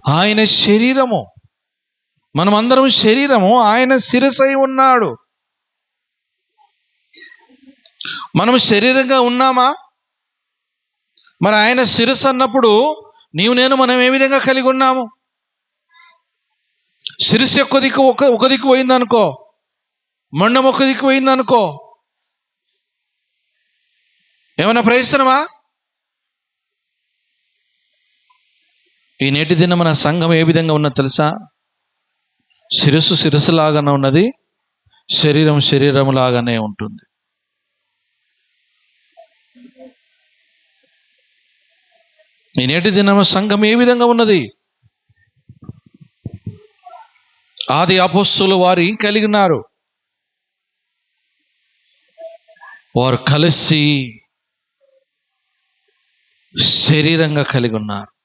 ఆయన శరీరము, మనమందరం శరీరము, ఆయన శిరసై ఉన్నాడు. మనం శరీరంగా ఉన్నామా? మరి ఆయన శిరస్సు అన్నప్పుడు నీవు నేను మనం ఏ విధంగా కలిగి ఉన్నాము? శిరస్సు ఒక దిక్కు ఒక దిక్కు పోయిందనుకో, మొండం ఒక దిక్కు పోయిందనుకో, ఏమైనా ప్రయత్నమా? ఈ నేటి దిన మన సంఘం ఏ విధంగా ఉన్నది తెలుసా? శిరస్సు శిరస్సులాగానే ఉన్నది, శరీరం శరీరంలాగానే ఉంటుంది. ఈ నేటి దిన సంఘం ఏ విధంగా ఉన్నది? ఆది అపోస్తలులు వారు ఏం కలిగి ఉన్నారు? వారు కలిసి శరీరంగా కలిగి ఉన్నారు.